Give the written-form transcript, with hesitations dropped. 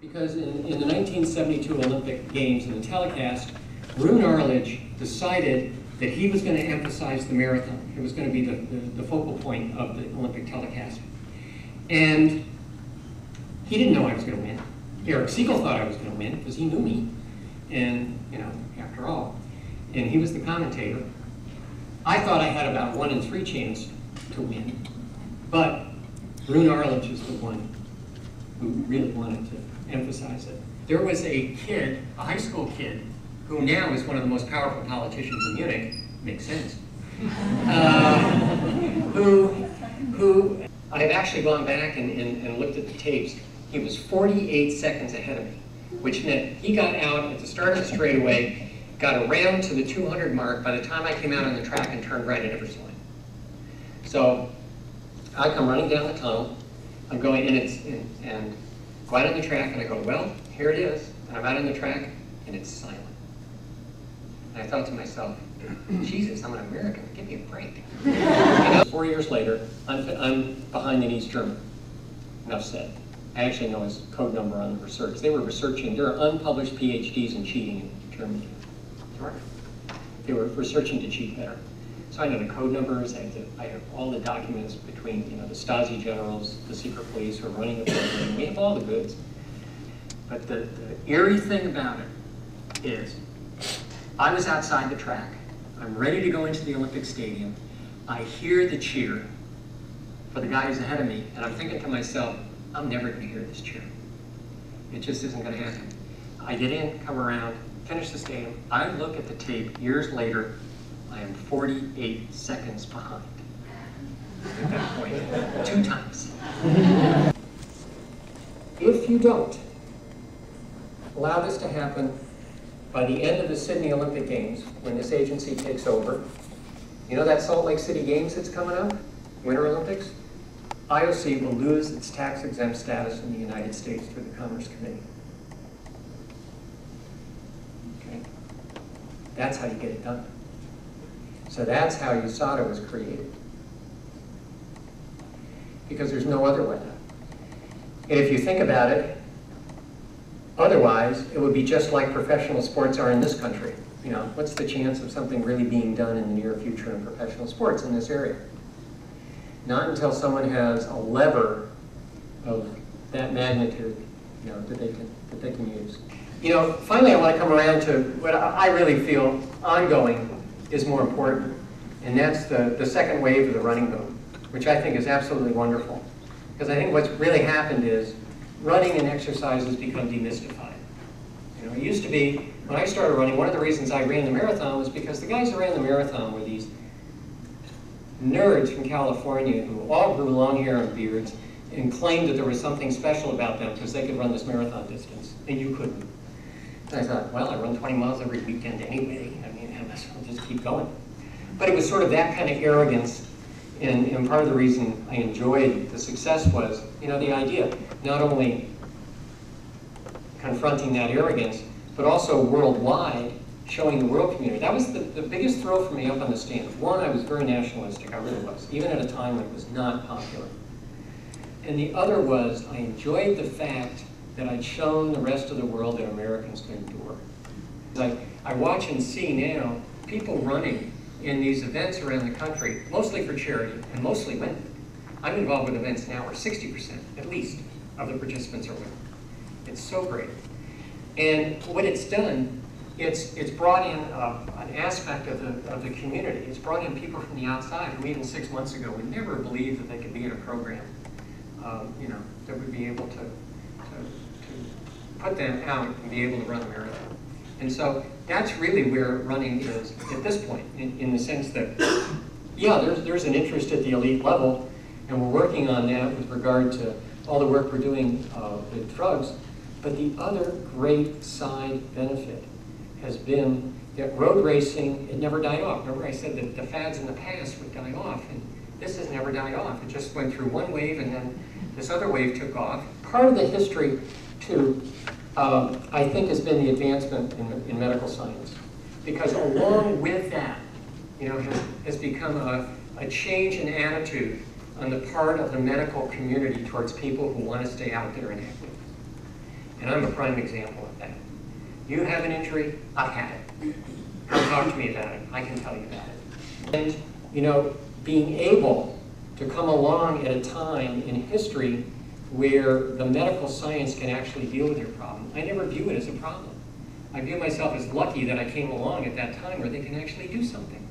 Because in the 1972 Olympic Games, in the telecast, Roone Arledge decided that he was going to emphasize the marathon. It was going to be the focal point of the Olympic telecast. And he didn't know I was going to win. Eric Siegel thought I was going to win because he knew me. And, you know, after all. And he was the commentator. I thought I had about 1 in 3 chance to win. But Roone Arledge is the one who really wanted to emphasize it. There was a kid, a high school kid, who now is one of the most powerful politicians in Munich, makes sense, who I've actually gone back and looked at the tapes. He was 48 seconds ahead of me, which meant he got out at the start of the straightaway, got around to the 200 mark by the time I came out on the track and turned right at Eversley. So I come running down the tunnel, I'm going, and go out on the track, and I go, well, here it is. And I'm out on the track, and it's silent. And I thought to myself, Jesus, I'm an American. Give me a break. You know, 4 years later, I'm behind the East German. Enough said. I actually know his code number on the research. They were researching, there are unpublished PhDs in cheating in Germany. They were researching to cheat better. So I know the code numbers, I have all the documents between, you know, the Stasi generals, the secret police who are running the program. We have all the goods. But the eerie thing about it is, I was outside the track. I'm ready to go into the Olympic Stadium. I hear the cheer for the guy who's ahead of me, and I'm thinking to myself, I'm never going to hear this cheer. It just isn't going to happen. I get in, come around, finish the stadium. I look at the tape years later. I am 48 seconds behind at that point, 2 times. If you don't allow this to happen by the end of the Sydney Olympic Games, when this agency takes over, you know that Salt Lake City Games that's coming up, Winter Olympics? IOC will lose its tax-exempt status in the United States through the Commerce Committee. Okay? That's how you get it done. So that's how USADA was created. Because there's no other way. And if you think about it, otherwise, it would be just like professional sports are in this country. You know, what's the chance of something really being done in the near future in professional sports in this area? Not until someone has a lever of that magnitude, you know, that they can use. You know, finally I want to come around to what I really feel ongoing is more important, and that's the second wave of the running boom, which I think is absolutely wonderful. Because I think what's really happened is running and exercise has become demystified. You know, it used to be, when I started running, one of the reasons I ran the marathon was because the guys who ran the marathon were these nerds from California who all grew long hair and beards and claimed that there was something special about them because they could run this marathon distance, and you couldn't. And I thought, well, I run 20 miles every weekend anyway. I mean, I'll just keep going. But it was sort of that kind of arrogance, and part of the reason I enjoyed the success was, you know, the idea, not only confronting that arrogance, but also worldwide, showing the world community. That was the biggest thrill for me up on the stand. One, I was very nationalistic, I really was, even at a time when it was not popular. And the other was, I enjoyed the fact that I'd shown the rest of the world that Americans could endure. Like, I watch and see now people running in these events around the country, mostly for charity, and mostly women. I'm involved with events now where 60%, at least, of the participants are women. It's so great. And what it's done, it's brought in an aspect of the community. It's brought in people from the outside who even 6 months ago would never believe that they could be in a program, you know, that would be able to put them out and be able to run a marathon. And so that's really where running is at this point, in the sense that, yeah, there's an interest at the elite level, and we're working on that with regard to all the work we're doing with drugs. But the other great side benefit has been that road racing, it never died off. Remember I said that the fads in the past would die off, and this has never died off. It just went through one wave, and then this other wave took off. Part of the history, too, I think has been the advancement in medical science. Because along with that, you know, has become a change in attitude on the part of the medical community towards people who want to stay out there and active. And I'm a prime example of that. You have an injury, I've had it. Come talk to me about it, I can tell you about it. And, you know, being able to come along at a time in history where the medical science can actually deal with your problem, I never view it as a problem. I view myself as lucky that I came along at that time where they can actually do something.